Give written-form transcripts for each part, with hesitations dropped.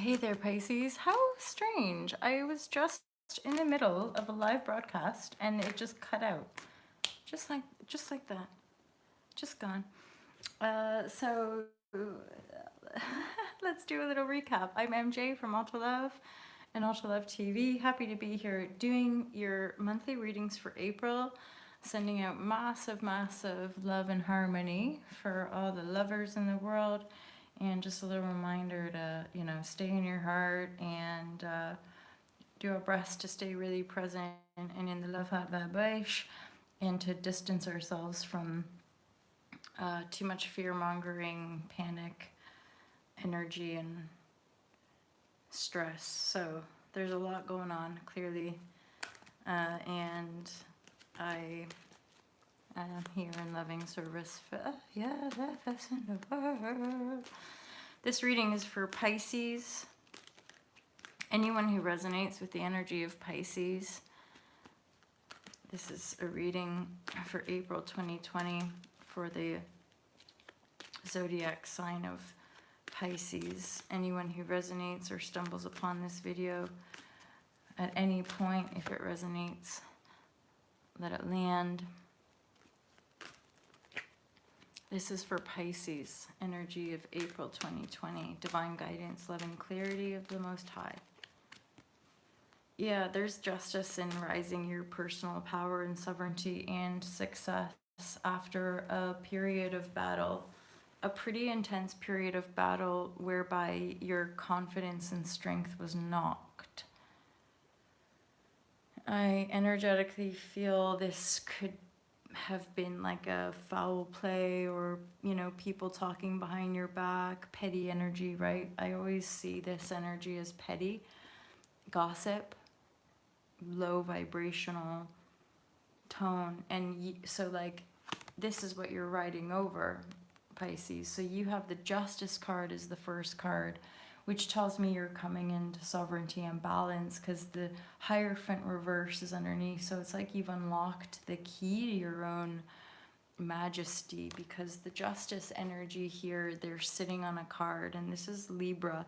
Hey there, Pisces. How strange. I was just in the middle of a live broadcast and it just cut out. Just like that. Just gone. So let's do a little recap. I'm MJ from Auto Love and Auto Love TV. Happy to be here doing your monthly readings for April. Sending out massive, massive love and harmony for all the lovers in the world. And just a little reminder to, stay in your heart and do our best to stay really present and in the love heart vibrashe, and to distance ourselves from too much fear mongering, panic, energy, and stress. So there's a lot going on, clearly. And I am here in loving service for the best in the world. This reading is for Pisces. Anyone who resonates with the energy of Pisces. This is a reading for April 2020 for the zodiac sign of Pisces. Anyone who resonates or stumbles upon this video at any point, if it resonates, let it land. This is for Pisces, energy of April 2020, divine guidance, love, and clarity of the Most High. Yeah, there's justice in rising your personal power and sovereignty and success after a period of battle, a pretty intense period of battle whereby your confidence and strength was knocked. I energetically feel this could have been like a foul play or, people talking behind your back, petty energy, right? I always see this energy as petty, gossip, low vibrational tone. And so like, this is what you're riding over, Pisces. So you have the Justice card as the first card, which tells me you're coming into sovereignty and balance because the Hierophant reverse is underneath. So it's like you've unlocked the key to your own majesty, because the Justice energy here, they're sitting on a card, and this is Libra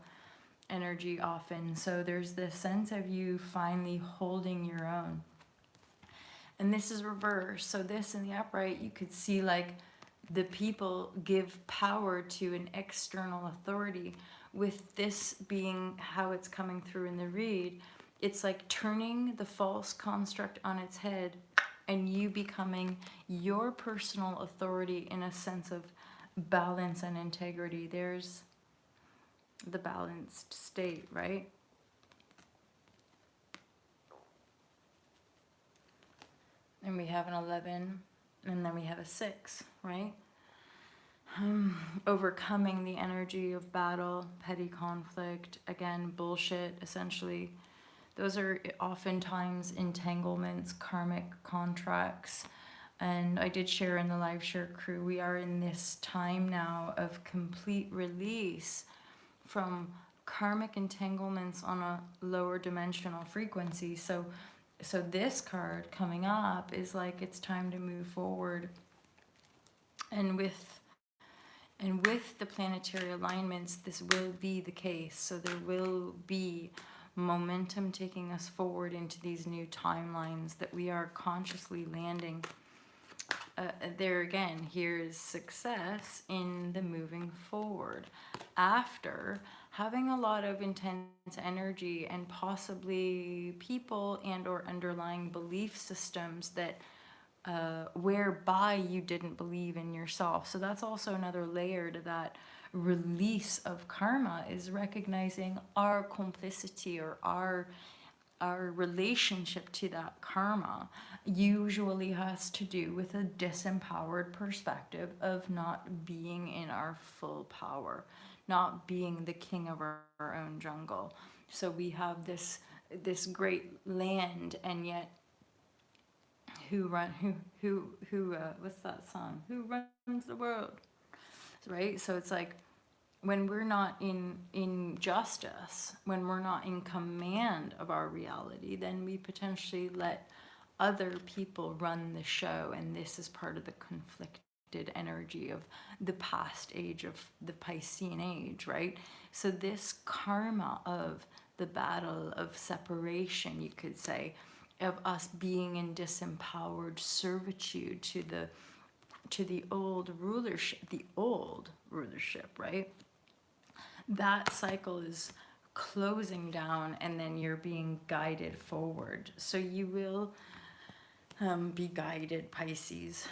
energy often. So there's this sense of you finally holding your own. And this is reverse. So this in the upright, you could see like the people give power to an external authority. With this being how it's coming through in the read, it's like turning the false construct on its head and you becoming your personal authority in a sense of balance and integrity. There's the balanced state, right? And we have an 11, and then we have a 6, right? Overcoming the energy of battle, petty conflict, again, bullshit, essentially. Those are oftentimes entanglements, karmic contracts. And I did share in the live share crew, we are in this time now of complete release from karmic entanglements on a lower dimensional frequency. So this card coming up is like it's time to move forward. And with the planetary alignments, this will be the case. So there will be momentum taking us forward into these new timelines that we are consciously landing. There again, here is success in the moving forward after having a lot of intense energy and possibly people and or underlying belief systems that whereby you didn't believe in yourself. So that's also another layer to that release of karma, is recognizing our complicity or our relationship to that karma usually has to do with a disempowered perspective of not being in our full power, not being the king of our own jungle. So we have this great land, and yet what's that song? Who runs the world? Right? So it's like, when we're not in justice, when we're not in command of our reality, then we potentially let other people run the show. And this is part of the conflicted energy of the past age of the Piscean age, right? So this karma of the battle of separation, you could say, of us being in disempowered servitude to the old rulership, right? That cycle is closing down, and then you're being guided forward. So you will be guided, Pisces.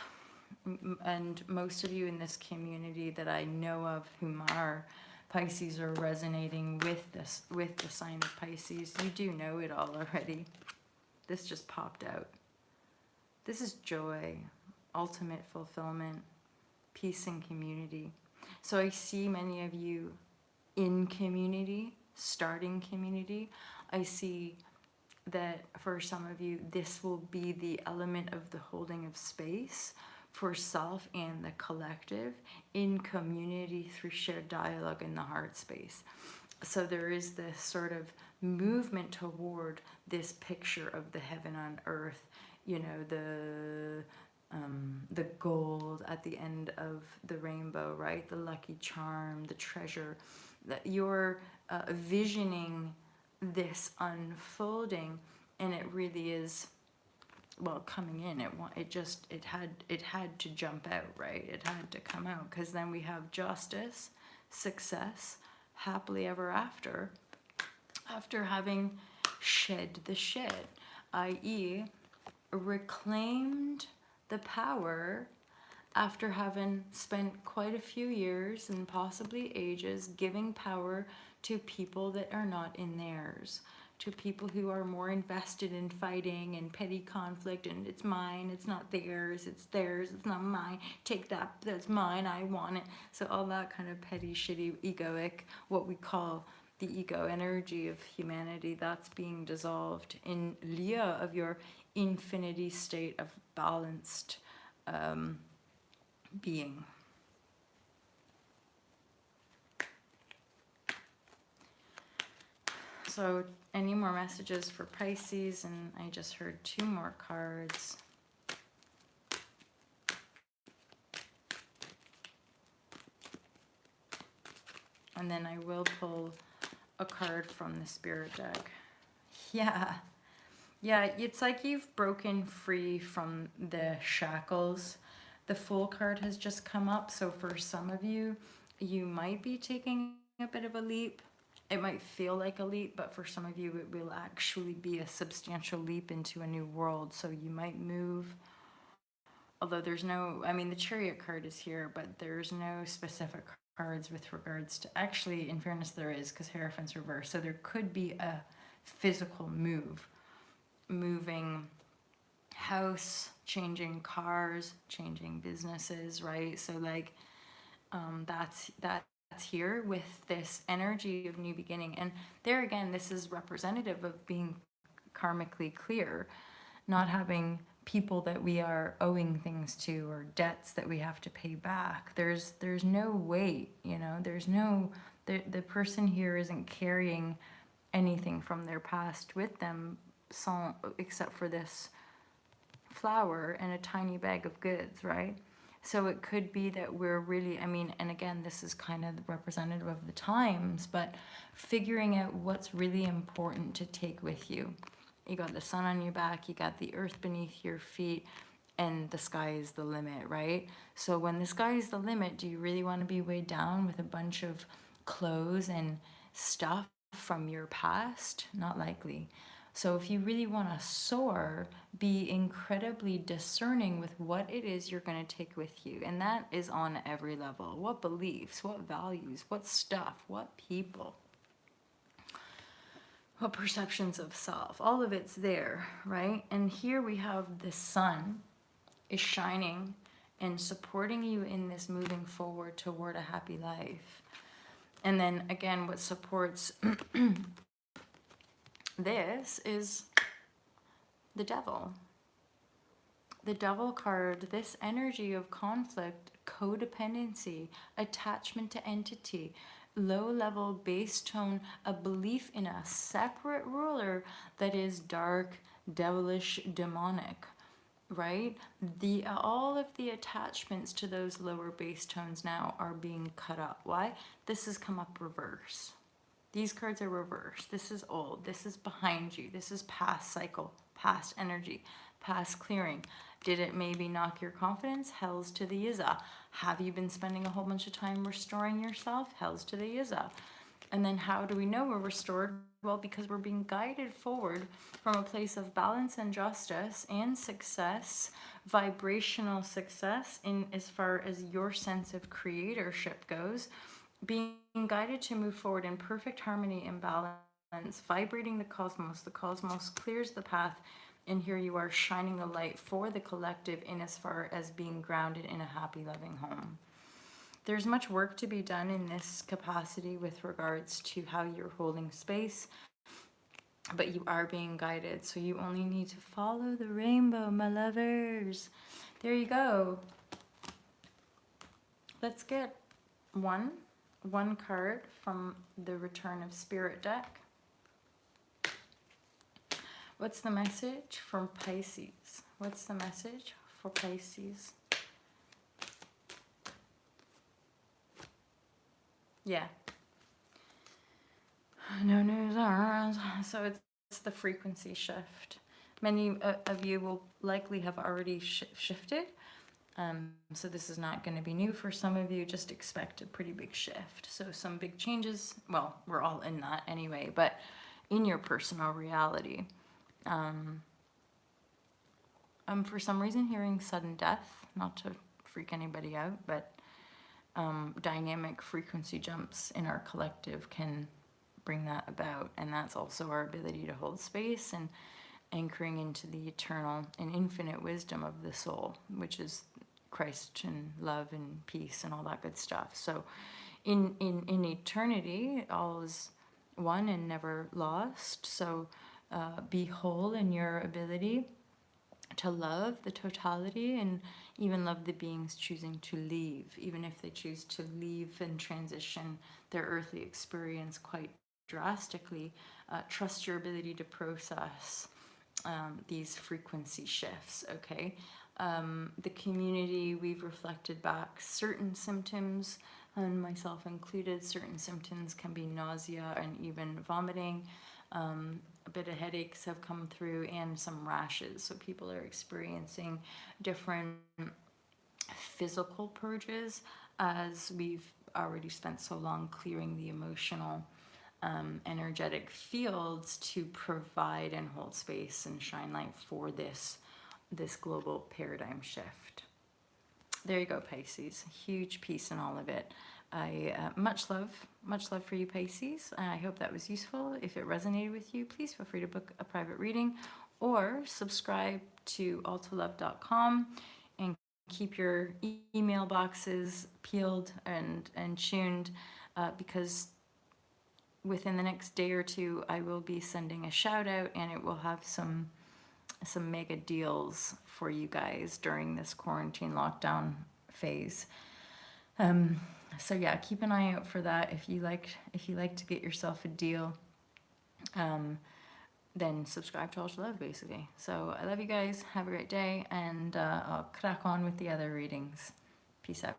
And most of you in this community that I know of whom are Pisces are resonating with this, with the sign of Pisces. You do know it all already. This just popped out. This is joy, ultimate fulfillment, peace and community. So I see many of you in community, starting community. I see that for some of you, this will be the element of the holding of space for self and the collective in community through shared dialogue in the heart space. So there is this sort of movement toward this picture of the heaven on earth, you know, the gold at the end of the rainbow, right? The lucky charm, the treasure. That you're visioning this unfolding, and it really is, well, coming in. It had to jump out, right? It had to come out, because then we have justice, success, happily ever after having shed the shed, i.e. reclaimed the power after having spent quite a few years and possibly ages giving power to people that are not in theirs, to people who are more invested in fighting and petty conflict, and it's mine, it's not theirs, it's theirs, it's not mine, take that, that's mine, I want it. So all that kind of petty, shitty, egoic, what we call the ego energy of humanity, that's being dissolved in lieu of your infinity state of balanced being. So any more messages for Pisces? And I just heard 2 more cards. And then I will pull a card from the spirit deck. Yeah, it's like you've broken free from the shackles. The Fool card has just come up, so for some of you, you might be taking a bit of a leap. It might feel like a leap, but for some of you, it will actually be a substantial leap into a new world. So you might move, although there's no, I mean, the Chariot card is here, but there's no specific cards with regards to, actually, in fairness, there is, because Hierophant's reversed. So there could be a physical move, moving house, changing cars, changing businesses, right? So like that's here with this energy of new beginning. And there again, this is representative of being karmically clear, not having people that we are owing things to or debts that we have to pay back. There's no weight, you know, there's no, the person here isn't carrying anything from their past with them, except for this flower and a tiny bag of goods, right? So it could be that we're really, I mean, and again, this is kind of representative of the times, but figuring out what's really important to take with you. You got the sun on your back, you got the earth beneath your feet, and the sky is the limit, right? So when the sky is the limit, do you really want to be weighed down with a bunch of clothes and stuff from your past? Not likely. So if you really want to soar, be incredibly discerning with what it is you're going to take with you. And that is on every level. What beliefs, what values, what stuff, what people, what perceptions of self. All of it's there, right? And here we have the sun is shining and supporting you in this moving forward toward a happy life. And then again, what supports this is the devil. The devil card, this energy of conflict, codependency, attachment to entity, low level base tone, a belief in a separate ruler that is dark, devilish, demonic. right? All of the attachments to those lower base tones now are being cut up. Why? This has come up reverse. These cards are reversed. This is old. This is behind you. This is past cycle, past energy, past clearing. Did it maybe knock your confidence? Hells to the Yizza. Have you been spending a whole bunch of time restoring yourself? Hells to the Yizza. And then how do we know we're restored? Well, because we're being guided forward from a place of balance and justice and success, vibrational success in as far as your sense of creatorship goes, being guided to move forward in perfect harmony and balance, vibrating the cosmos. The cosmos clears the path, and here you are shining the light for the collective in as far as being grounded in a happy, loving home. There's much work to be done in this capacity with regards to how you're holding space, but you are being guided, so you only need to follow the rainbow, my lovers. There you go. Let's get one card from the Return of Spirit deck. What's the message from Pisces? What's the message for Pisces? Yeah. No news. So it's the frequency shift. Many of you will likely have already shifted. So this is not going to be new for some of you. Just expect a pretty big shift. So some big changes. Well, we're all in that anyway, but in your personal reality. I'm for some reason hearing sudden death, not to freak anybody out, but dynamic frequency jumps in our collective can bring that about. And that's also our ability to hold space and anchoring into the eternal and infinite wisdom of the soul, which is Christ and love and peace and all that good stuff. So in eternity, all is one and never lost. So be whole in your ability to love the totality and even love the beings choosing to leave, even if they choose to leave and transition their earthly experience quite drastically. Trust your ability to process these frequency shifts, okay? The community, we've reflected back certain symptoms, and myself included, certain symptoms can be nausea and even vomiting. A bit of headaches have come through and some rashes. So people are experiencing different physical purges as we've already spent so long clearing the emotional, energetic fields to provide and hold space and shine light for this global paradigm shift. There you go, Pisces. Huge piece in all of it. Much love for you, Pisces. I hope that was useful. If it resonated with you, please feel free to book a private reading or subscribe to altalove.com and keep your email boxes peeled and tuned because within the next day or two, I will be sending a shout out and it will have some mega deals for you guys during this quarantine lockdown phase. So yeah, keep an eye out for that. If you like to get yourself a deal, then subscribe to Ultra Love, basically. So I love you guys. Have a great day, and I'll crack on with the other readings. Peace out.